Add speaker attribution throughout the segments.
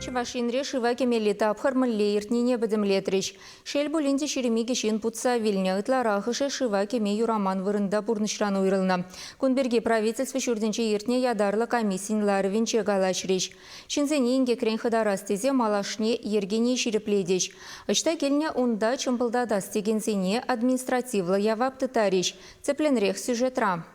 Speaker 1: Чувашинре шива кемели тапхар мылле иртнине бідімлетріш. Шел бұлінде шереме кешен путса вильня ытларахышы шива кеме юраман вырында пурнышран уйрылна. Кунберге правительство шурденче иртне ядарлы комиссиялары венче галашреш. Шинзене инге крен хыдарастезе малашне ергене шерепледеш. Ышта келне унда чымпылда дастегензене административлы явапты тареш. Цепленрех сюжетра.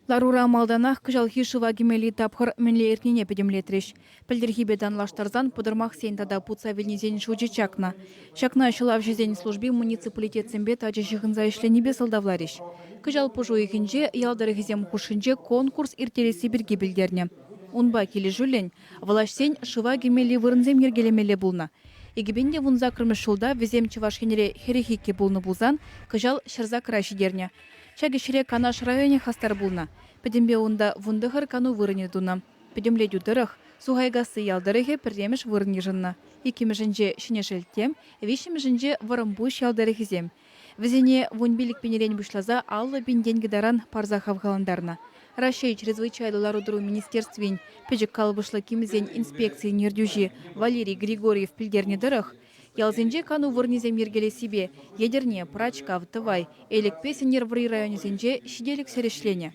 Speaker 2: Ларура малданах кыжалхи шыва кемели тапхыр менле иртнине педемлетреш. Пілдерхибедан лаштарзан подырмах сейнтада путса вильнезен шучи чакна. Чакна шылав жизнь служби муниципалитет сэмбет ажы жығынза ішленебе сылдавлареш. Кыжал пужу егінже ялдарыгізем хушынже конкурс иртересі бірге білдерне. Унба келі жүлен, влашсен шыва кемели вырынзем ергелемеле булна. Егібенде вунза кірміш жылда візем чывашхенере херехикке булны булзан, кыжал шырза крашидерне. Чагишіре канаш районе хастар булна. Педембе онда вундығыр кану вырыне дуна. Педемле дюдырық, суғайгасы ялдарығы пірреміш вырыне жынна. Икемішінже шинешелтем, вишімішінже варымбуш ялдарығызем. Візене вунбилік пенерен бұшлаза аллы бенден гидаран парза хавгаландарна. Рашей чрезвычайлы удру министерствен пежік калбышлы кемізен инспекции нердюжи Валерий Григорьев пілдерне дырық, ялзенже кану вырнезем ергеле себе, едерне, прачкав, тывай, элек песенер врый районезенже шиделік серешлене.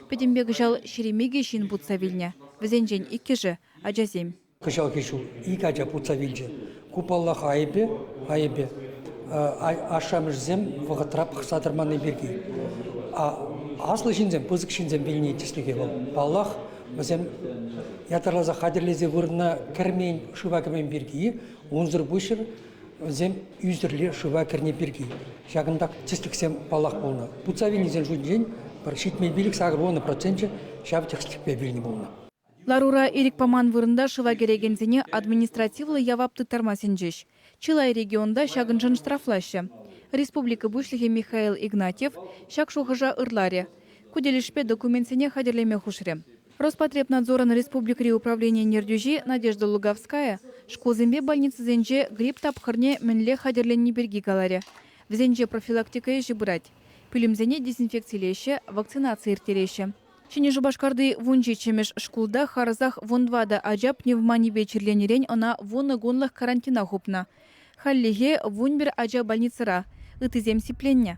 Speaker 2: Педембек жал шеремеге шин бутса вильня. Візенжен иккежі, ажазем.
Speaker 3: Кышал кешу икача бутса вильже. Купаллах айбе, ашамышзем вғытрап қысадырманы берге. Аслы шинзем, пызык шинзем вильне етесліге бол. Баллах бізем ятарлаза қадірлезе вырына кірмейін шыва кірмен берге, онзыр бұшыр зем үйздірле шыва кірне берге. Жағындақ тестіксем баллах болна. Бутса вильнезен жүнден бір шитмей билік сағыр 10% шабы текстікпе вильне болна.
Speaker 2: Ларура эрик паман вырында шыва керегензене административлы явапты тармасенжеш. Чилай регионда шагынжын штрафлашы. Республика Бушлихе Михаил Игнатьев шаг шухыжа ырларе. Куделишпе документсене хадерлеме хушре. Роспотребнадзорын республикари управления нердюжи Надежда Луговская школзембе больницы зенже грипп тапхырне менле хадерленне берги галаре. Взенже профилактика жибрать. Пилимзене дезинфекциялеще, вакцинация иртереще. Чине жубашкарды вунжи чемеш шкулда харзах вундвада ажап пневмония вечерленерен она вуны гунлах карантина хупна. Халлиге вунбер ажа больницара, ытызем сипленне.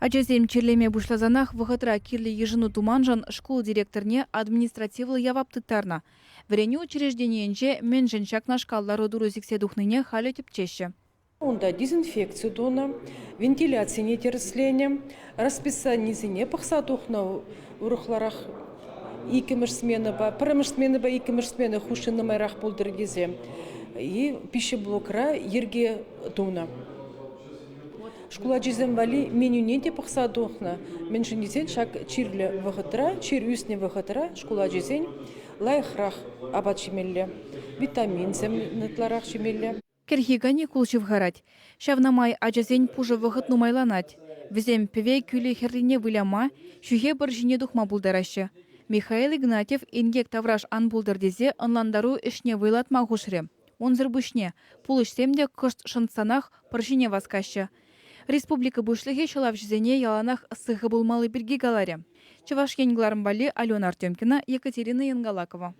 Speaker 2: Ажазем черлеме бушлазанах вғытра кирлі ежыну туманжан школ директорне административлы явапты тарна. Врене учреждениенже менжен шакна шкаллары дурузиксе духныне халі тепчеше.
Speaker 4: Онда дезинфекцию дона, вентиляция не терсления, расписание не пахсатухна урухларах икемеш смены ба, пырымыш смены ба икемеш смены хушины майрах полдыргезе. И пищеблокра ерге дона. Школа жизнь вали меню не те пахсатухна, меньшинизен шаг чирле вахатра, чир үсне вахатра, школа жизнь лайхрах абачимелле, витамин земнытларах чимелле.
Speaker 2: Керхигани кулчив гарать. Шавнамай ажазень пужа вахат нумайланать. Везем певей күлі херрине выляма, шуге баржине духма булдарашы. Михаил Игнатьев ингек тавраш ан булдардезе анландару ішне вылатма хушре. Он зырбушне, пулышсемде кышт шынсанах баржине васкашы. Республика Бушлихе шалав жизене яланах сығы булмалы бірге галаре. Чувашкенгларым бали Алена Артемкина, Екатерина Янгалакова.